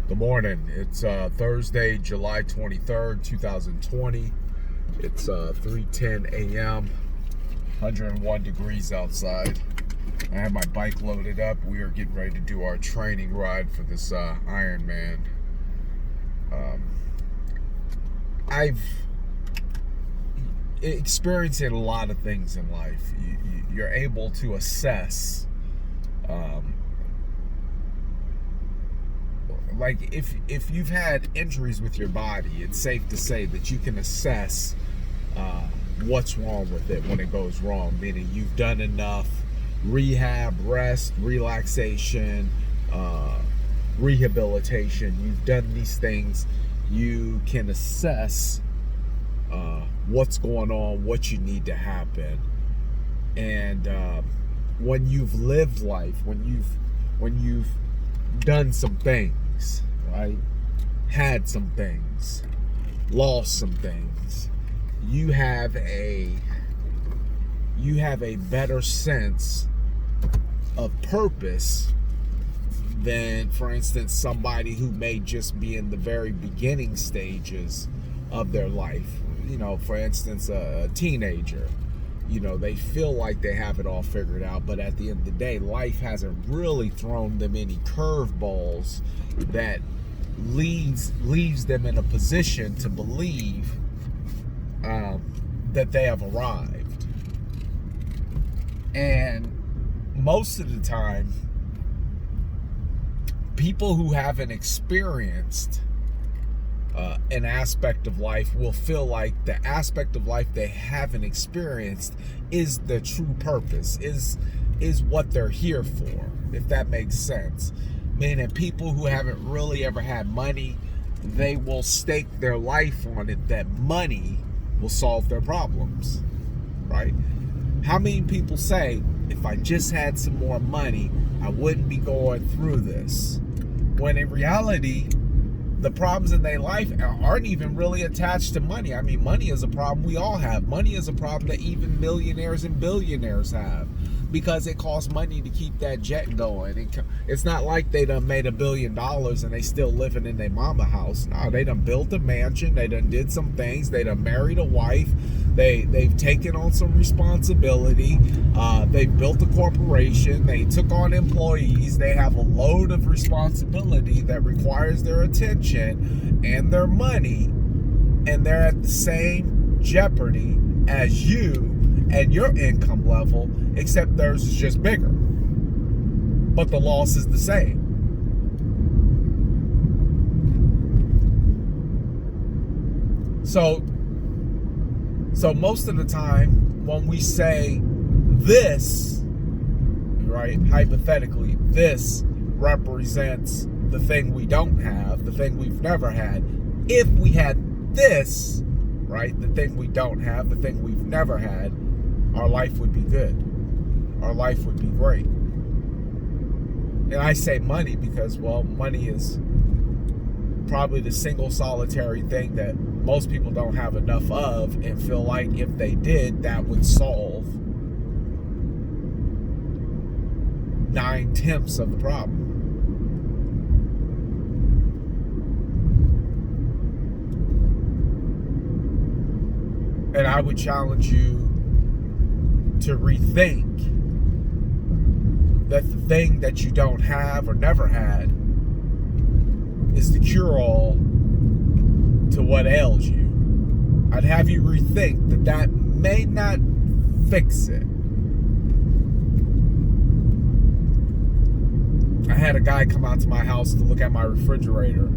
Good morning. It's Thursday, July 23rd, 2020. It's 3:10 a.m., 101 degrees outside. I have my bike loaded up. We are getting ready to do our training ride for this Ironman. I've experienced a lot of things in life. You're able to assess like if you've had injuries with your body, it's safe to say that you can assess what's wrong with it when it goes wrong, meaning you've done enough rehab, rest, relaxation, rehabilitation. You've done these things. You can assess what's going on, what you need to happen. And when you've lived life, when you've done some things, right? Had some things, lost some things. You have a better sense of purpose than, for instance, somebody who may just be in the very beginning stages of their life. For instance, a teenager. They feel like they have it all figured out, but at the end of the day, life hasn't really thrown them any curveballs that leaves them in a position to believe that they have arrived. And most of the time, people who haven't experienced an aspect of life will feel like the aspect of life they haven't experienced is the true purpose, is what they're here for, if that makes sense. Meaning people who haven't really ever had money, they will stake their life on it that money will solve their problems, right? How many people say, if I just had some more money, I wouldn't be going through this? When in reality, the problems in their life aren't even really attached to money. I mean, money is a problem we all have. Money is a problem that even millionaires and billionaires have, because it costs money to keep that jet going. It's not like they done made $1 billion and they still living in their mama house. No, they done built a mansion. They done did some things. They done married a wife. They've taken on some responsibility. They've built a corporation. They took on employees. They have a load of responsibility that requires their attention and their money. And they're at the same jeopardy as you and your income level, except theirs is just bigger. But the loss is the same. So most of the time when we say this, right, hypothetically, this represents the thing we don't have, the thing we've never had. If we had this, right, the thing we don't have, the thing we've never had, our life would be good. Our life would be great. And I say money because, well, money is probably the single solitary thing that most people don't have enough of and feel like if they did, that would solve 9/10 of the problem. And I would challenge you to rethink that the thing that you don't have or never had is the cure-all to what ails you. I'd have you rethink that may not fix it. I had a guy come out to my house to look at my refrigerator.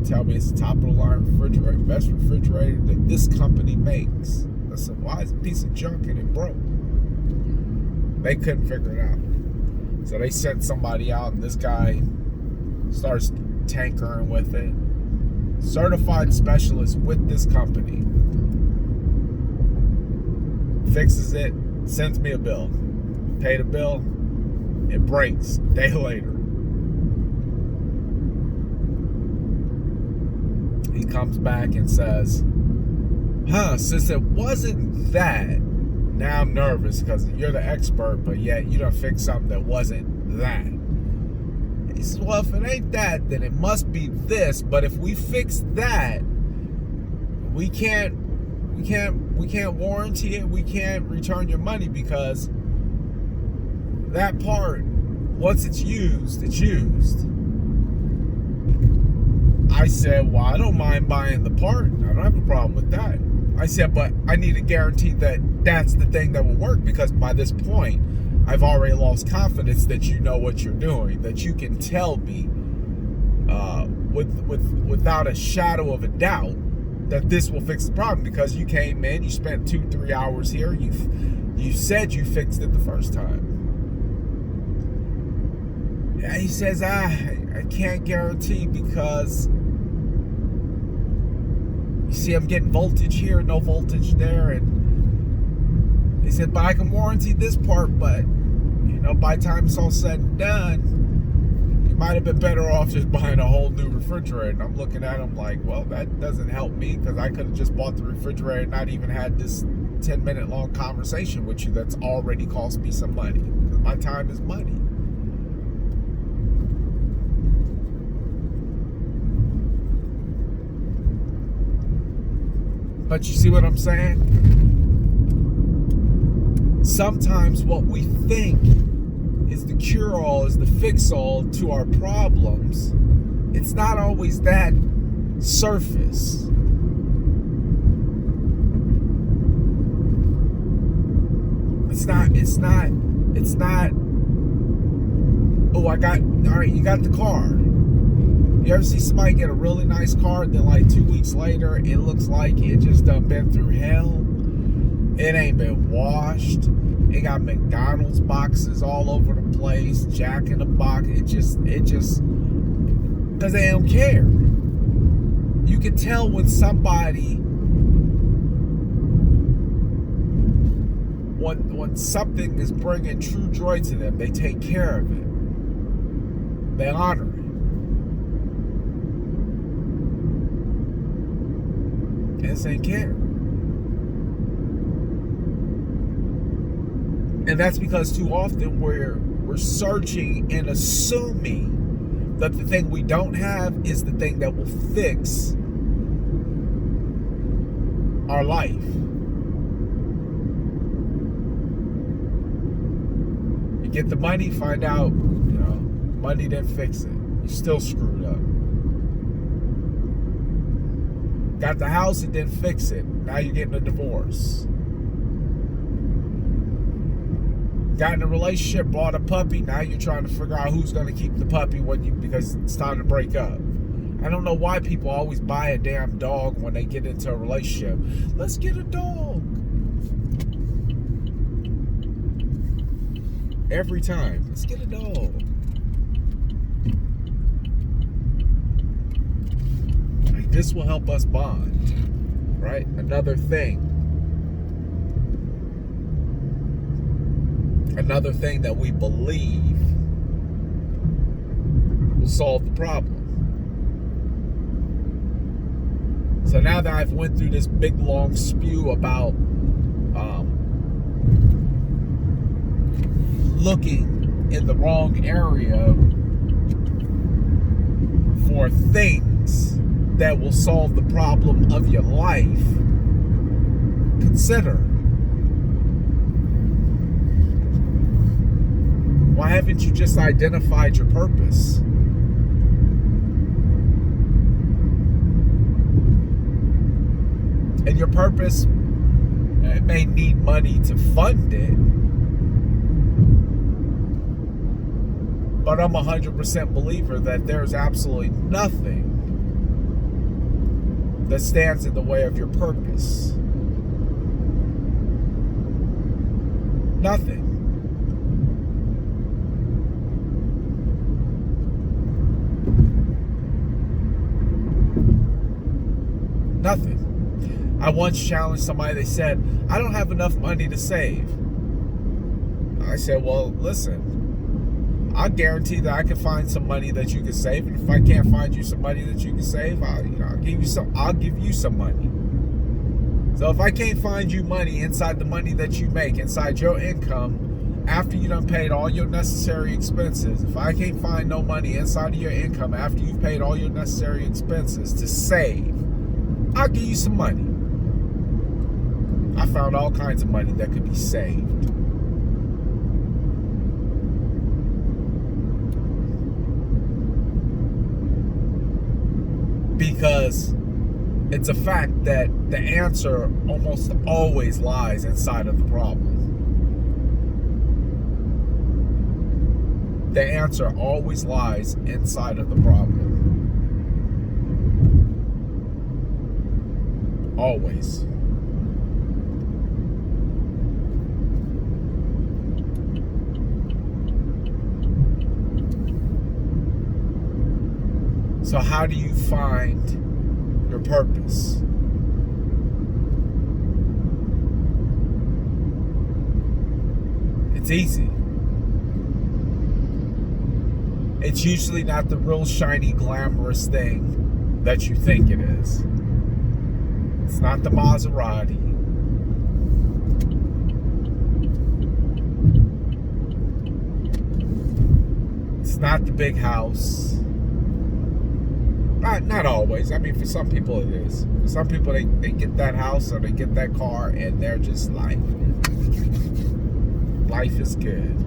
Tell me it's the top of the line refrigerator, best refrigerator that this company makes. I said, why is a piece of junk and it broke? They couldn't figure it out. So they sent somebody out, and this guy starts tinkering with it. Certified specialist with this company. Fixes it, sends me a bill. Pay the bill, it breaks a day later. He comes back and says, since it wasn't that, now I'm nervous because you're the expert, but yet you done fixed something that wasn't that. He says, well, if it ain't that, then it must be this. But if we fix that, we can't warranty it. We can't return your money, because that part, once it's used, it's used. I said, well, I don't mind buying the part. I don't have a problem with that. I said, but I need a guarantee that that's the thing that will work, because by this point, I've already lost confidence that you know what you're doing, that you can tell me without a shadow of a doubt that this will fix the problem, because you came in, you spent 2-3 hours here, you said you fixed it the first time. Yeah, he says, I can't guarantee, because you see, I'm getting voltage here, no voltage there. And he said, but I can warranty this part, but by the time it's all said and done, you might have been better off just buying a whole new refrigerator. And I'm looking at him like, well, that doesn't help me, because I could have just bought the refrigerator and not even had this 10-minute long conversation with you that's already cost me some money, because my time is money. But you see what I'm saying? Sometimes what we think is the cure-all, is the fix-all to our problems, it's not always that surface. It's not, oh, all right, you got the car. You ever see somebody get a really nice car, and then like 2 weeks later, it looks like it just done been through hell? It ain't been washed. It got McDonald's boxes all over the place, Jack in the Box. It just, because they don't care. You can tell when somebody, when something is bringing true joy to them, they take care of it. They honor it. And care. And that's because too often we're searching and assuming that the thing we don't have is the thing that will fix our life. You get the money, find out, money didn't fix it. You're still screwed up. Got the house, it didn't fix it. Now you're getting a divorce. Got in a relationship, bought a puppy. Now you're trying to figure out who's going to keep the puppy because it's time to break up. I don't know why people always buy a damn dog when they get into a relationship. Let's get a dog. Every time. Let's get a dog. This will help us bond, right? Another thing that we believe will solve the problem. So now that I've went through this big long spew about looking in the wrong area for things that will solve the problem of your life, consider, why haven't you just identified your purpose? And your purpose, it may need money to fund it, but I'm 100% believer that there's absolutely nothing that stands in the way of your purpose. Nothing. Nothing. I once challenged somebody, they said, I don't have enough money to save. I said, well, listen, I guarantee that I can find some money that you can save, and if I can't find you some money that you can save, I'll give you some. I'll give you some money. So if I can't find you money inside the money that you make, inside your income, after you done paid all your necessary expenses, if I can't find no money inside of your income after you've paid all your necessary expenses to save, I'll give you some money. I found all kinds of money that could be saved. Because it's a fact that the answer almost always lies inside of the problem. The answer always lies inside of the problem. Always. So how do you find your purpose? It's easy. It's usually not the real shiny, glamorous thing that you think it is. It's not the Maserati. It's not the big house. Not always. I mean, for some people it is. For some people, they get that house or they get that car and they're just life is good.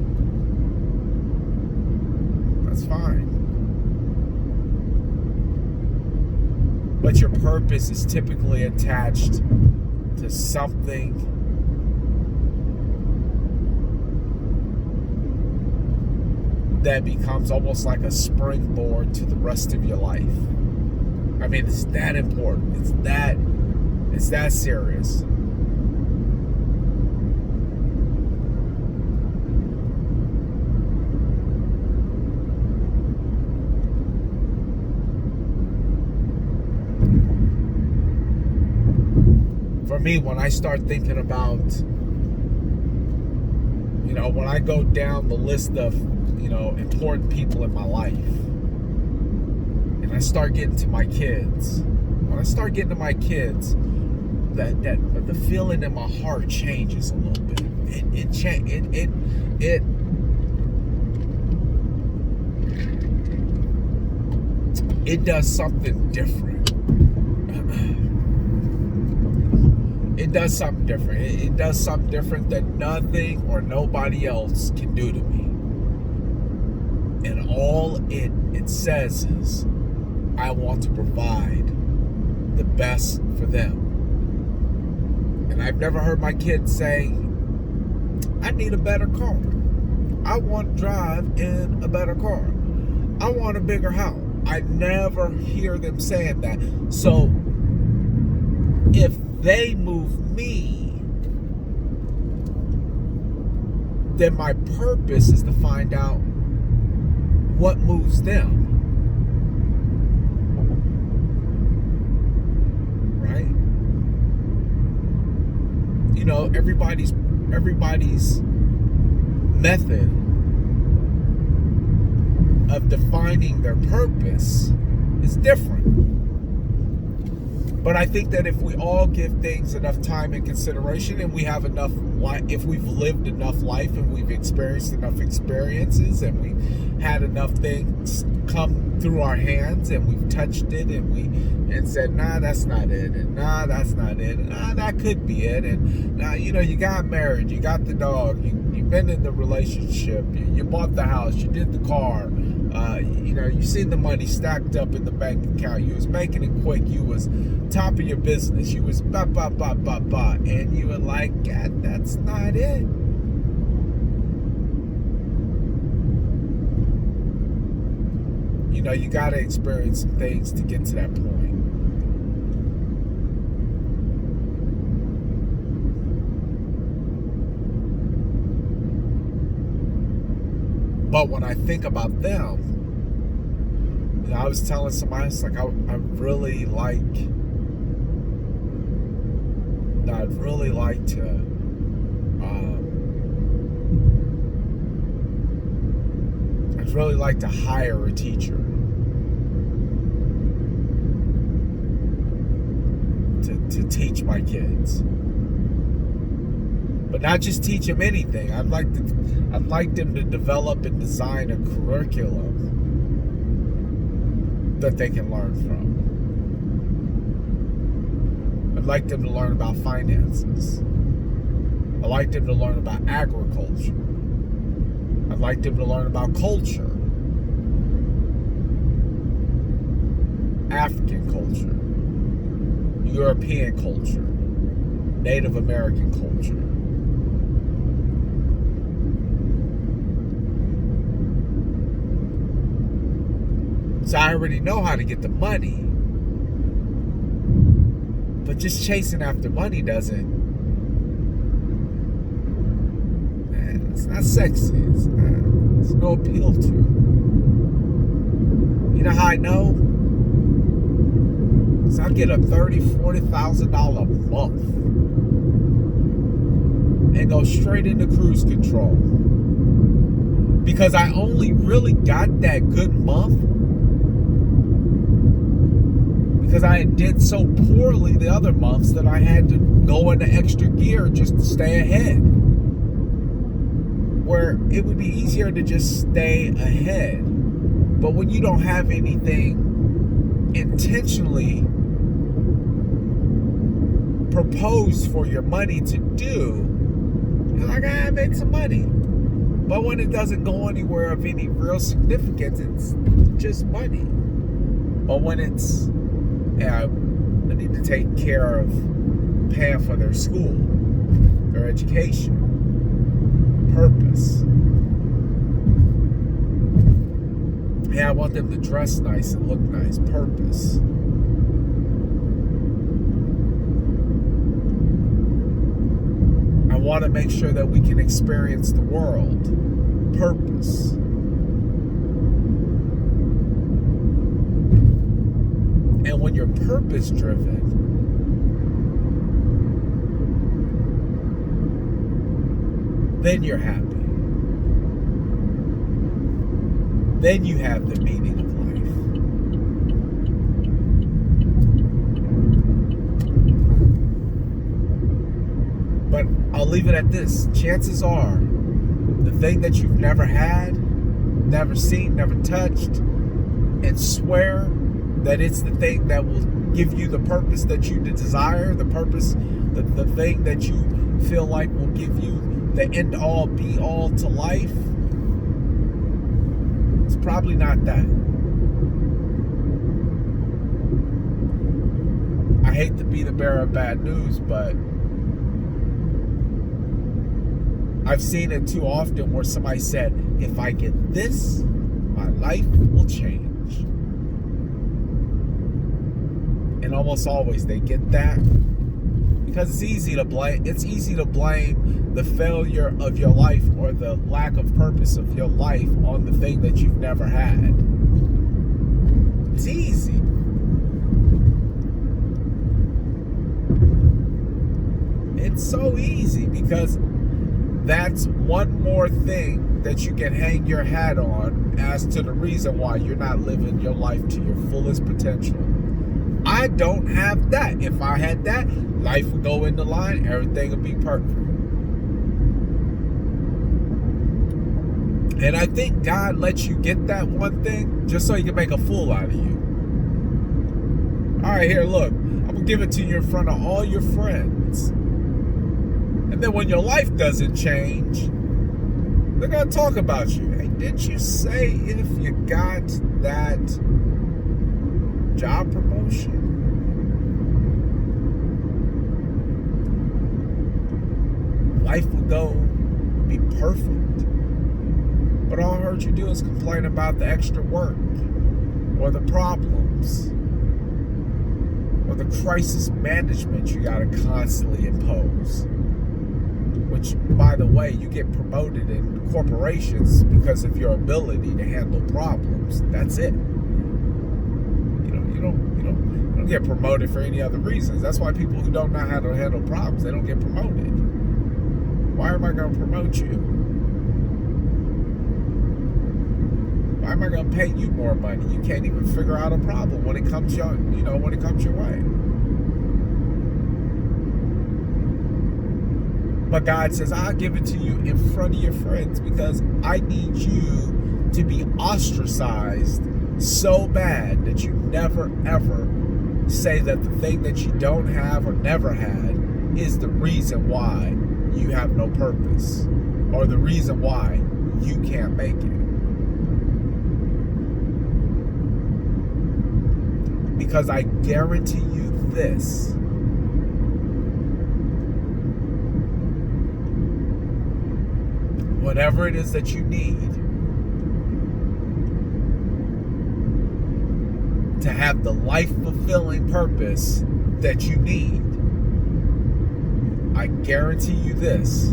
That's fine. But your purpose is typically attached to something that becomes almost like a springboard to the rest of your life. I mean, it's that important. It's that serious. For me, when I start thinking about, when I go down the list of, important people in my life, and I start getting to my kids, when I start getting to my kids, the feeling in my heart changes a little bit. It does something different. It does something different. It does something different that nothing or nobody else can do to me. And all it says is, I want to provide the best for them. And I've never heard my kids say, I need a better car. I want to drive in a better car. I want a bigger house. I never hear them saying that. So if they move me, then my purpose is to find out what moves them. Right? Everybody's method of defining their purpose is different. But I think that if we all give things enough time and consideration, and we have enough life, if we've lived enough life and we've experienced enough experiences and we've had enough things come through our hands and we've touched it and said, nah, that's not it, and nah, that's not it, and nah, that could be it, and now you got married, you got the dog, you've been in the relationship, you bought the house, you did the car, you seen the money stacked up in the bank account, you was making it quick, you was top of your business, you was ba, and you were like, God, that's not it. You got to experience some things to get to that point. But when I think about them, I was telling somebody, it's like, I'd really like to hire a teacher to teach my kids. But not just teach them anything. I'd like them to develop and design a curriculum that they can learn from. I'd like them to learn about finances. I'd like them to learn about agriculture. I'd like them to learn about culture. African culture. European culture. Native American culture. So I already know how to get the money. But just chasing after money doesn't, man, it's not sexy. It's no appeal to it. You know how I know? So I get a $30,000, $40,000 a month and go straight into cruise control. Because I only really got that good month because I did so poorly the other months that I had to go into extra gear just to stay ahead. Where it would be easier to just stay ahead. But when you don't have anything intentionally proposed for your money to do, you're like, I made some money. But when it doesn't go anywhere of any real significance, it's just money. But when it's, I need to take care of paying for their school, their education, purpose. Hey, I want them to dress nice and look nice, purpose. I want to make sure that we can experience the world, purpose. And when you're purpose driven, then you're happy. Then you have the meaning of life. But I'll leave it at this. Chances are, the thing that you've never had, never seen, never touched, and swear that it's the thing that will give you the purpose that you desire, the purpose, the thing that you feel like will give you the end all be all to life, it's probably not that. I hate to be the bearer of bad news, but I've seen it too often where somebody said, if I get this, my life will change. And almost always they get that because it's easy to blame. It's easy to blame the failure of your life or the lack of purpose of your life on the thing that you've never had. It's easy. It's so easy because that's one more thing that you can hang your hat on as to the reason why you're not living your life to your fullest potential. I don't have that. If I had that, life would go into line, everything would be perfect. And I think God lets you get that one thing just so he can make a fool out of you. All right, here, look. I'm going to give it to you in front of all your friends. And then when your life doesn't change, they're going to talk about you. Hey, didn't you say if you got that job promotion, life would be perfect? But all I heard you do is complain about the extra work or the problems or the crisis management you got to constantly impose. Which, by the way, you get promoted in corporations because of your ability to handle problems. That's it. You don't get promoted for any other reasons. That's why people who don't know how to handle problems, they don't get promoted. Why am I going to promote you? Why am I going to pay you more money? You can't even figure out a problem when it comes your way. But God says, I'll give it to you in front of your friends because I need you to be ostracized so bad that you never, ever say that the thing that you don't have or never had is the reason why you have no purpose or the reason why you can't make it. Because I guarantee you this. Whatever it is that you need to have the life-fulfilling purpose that you need, I guarantee you this,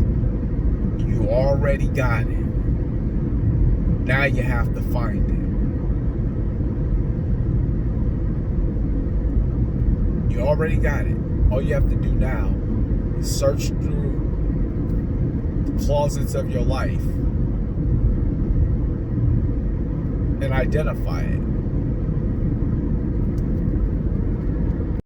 you already got it. Now you have to find it. You already got it. All you have to do now is search through the closets of your life and identify it.